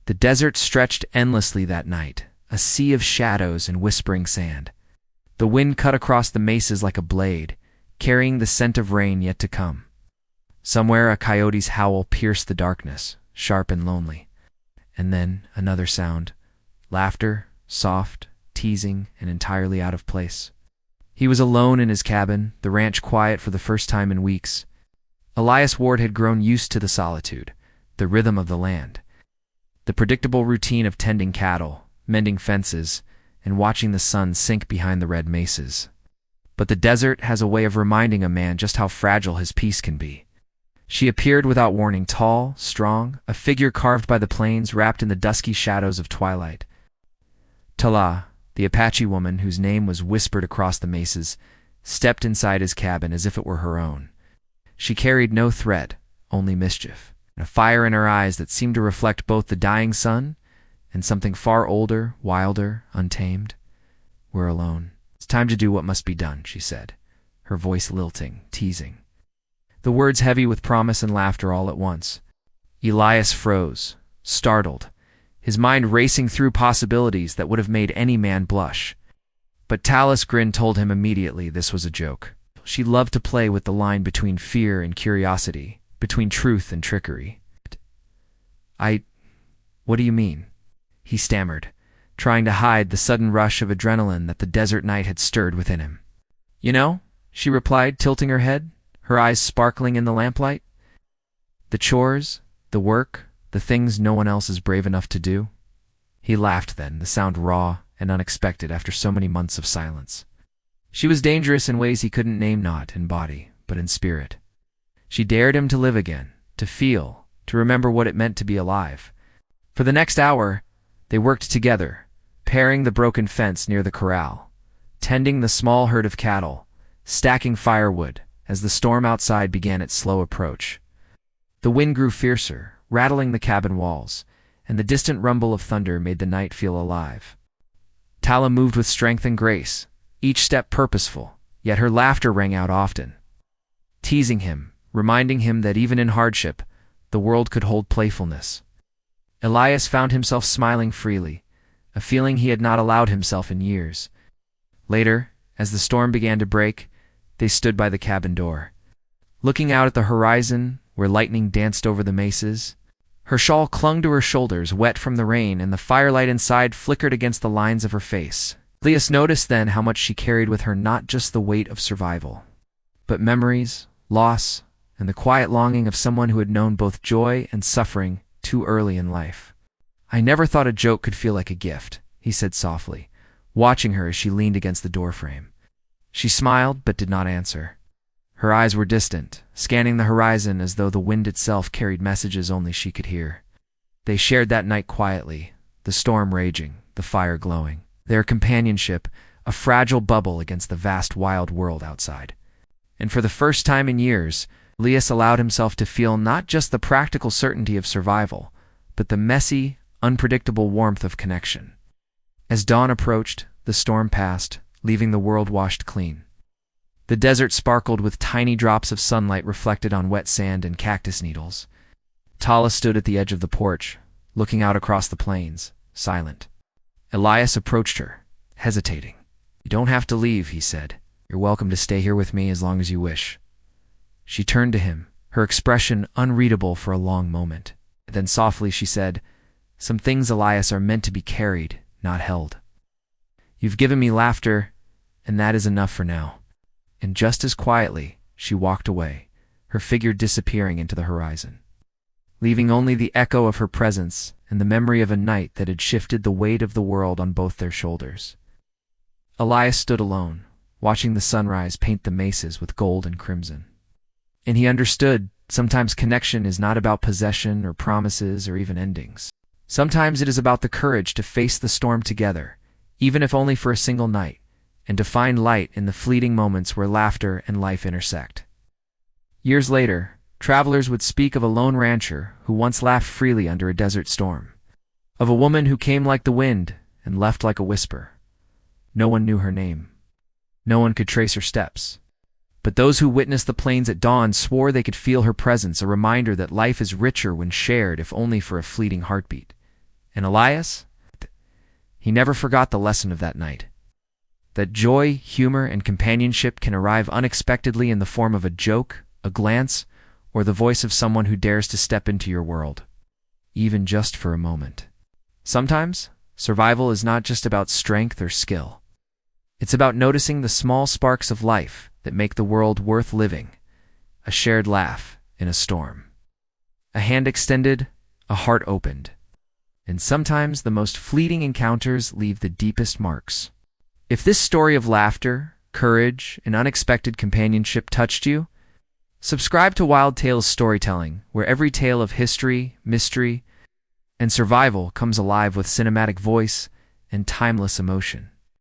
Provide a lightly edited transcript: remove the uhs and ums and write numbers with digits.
The desert stretched endlessly that night, a sea of shadows and whispering sand. The wind cut across the mesas like a blade, carrying the scent of rain yet to come. Somewhere a coyote's howl pierced the darkness, sharp and lonely. And then another sound. Laughter, soft, teasing, and entirely out of place. He was alone in his cabin, the ranch quiet for the first time in weeks. Elias Ward had grown used to the solitude, the rhythm of the land, the predictable routine of tending cattle, mending fences, and watching the sun sink behind the red mesas. But the desert has a way of reminding a man just how fragile his peace can be. She appeared without warning, tall, strong, a figure carved by the plains, wrapped in the dusky shadows of twilight. Tala, the Apache woman whose name was whispered across the mesas, stepped inside his cabin as if it were her own. She carried no threat, only mischief, a fire in her eyes that seemed to reflect both the dying sun and something far older, wilder, untamed. "We're alone. It's time to do what must be done," she said, her voice lilting, teasing. The words heavy with promise and laughter all at once. Elias froze, startled, his mind racing through possibilities that would have made any man blush. But Tala's grin told him immediately this was a joke. She loved to play with the line between fear and curiosity, between truth and trickery. What do you mean?" he stammered, trying to hide the sudden rush of adrenaline that the desert night had stirred within him. "You know," she replied, tilting her head, her eyes sparkling in the lamplight. "The chores, the work, the things no one else is brave enough to do." He laughed then, the sound raw and unexpected after so many months of silence. She was dangerous in ways he couldn't name, not in body, but in spirit. She dared him to live again, to feel, to remember what it meant to be alive. For the next hour, they worked together, paring the broken fence near the corral, tending the small herd of cattle, stacking firewood as the storm outside began its slow approach. The wind grew fiercer, rattling the cabin walls, and the distant rumble of thunder made the night feel alive. Tala moved with strength and grace, each step purposeful, yet her laughter rang out often, teasing him, reminding him that even in hardship, the world could hold playfulness. Elias found himself smiling freely, a feeling he had not allowed himself in years. Later, as the storm began to break, they stood by the cabin door, looking out at the horizon where lightning danced over the mesas. Her shawl clung to her shoulders, wet from the rain, and the firelight inside flickered against the lines of her face. Elias noticed then how much she carried with her, not just the weight of survival, but memories, loss, and the quiet longing of someone who had known both joy and suffering too early in life. "I never thought a joke could feel like a gift," he said softly, watching her as she leaned against the doorframe. She smiled but did not answer. Her eyes were distant, scanning the horizon as though the wind itself carried messages only she could hear. They shared that night quietly, the storm raging, the fire glowing, their companionship a fragile bubble against the vast wild world outside. And for the first time in years, Elias allowed himself to feel not just the practical certainty of survival, but the messy, unpredictable warmth of connection. As dawn approached, the storm passed, leaving the world washed clean. The desert sparkled with tiny drops of sunlight reflected on wet sand and cactus needles. Tala stood at the edge of the porch, looking out across the plains, silent. Elias approached her, hesitating. "You don't have to leave," he said. "You're welcome to stay here with me as long as you wish." She turned to him, her expression unreadable for a long moment. Then softly she said, "Some things, Elias, are meant to be carried, not held. You've given me laughter, and that is enough for now." And just as quietly, she walked away, her figure disappearing into the horizon, leaving only the echo of her presence and the memory of a night that had shifted the weight of the world on both their shoulders. Elias stood alone, watching the sunrise paint the mesas with gold and crimson. And he understood, sometimes connection is not about possession or promises or even endings. Sometimes it is about the courage to face the storm together, even if only for a single night, and to find light in the fleeting moments where laughter and life intersect. Years later, travelers would speak of a lone rancher who once laughed freely under a desert storm, of a woman who came like the wind and left like a whisper. No one knew her name. No one could trace her steps. But those who witnessed the plains at dawn swore they could feel her presence, a reminder that life is richer when shared, if only for a fleeting heartbeat. And Elias? He never forgot the lesson of that night. That joy, humor, and companionship can arrive unexpectedly in the form of a joke, a glance, or the voice of someone who dares to step into your world, even just for a moment. Sometimes, survival is not just about strength or skill. It's about noticing the small sparks of life that make the world worth living, a shared laugh in a storm, a hand extended, a heart opened. And sometimes the most fleeting encounters leave the deepest marks. If this story of laughter, courage, and unexpected companionship touched you, subscribe to Wild Tales Storytelling, where every tale of history, mystery, and survival comes alive with cinematic voice and timeless emotion.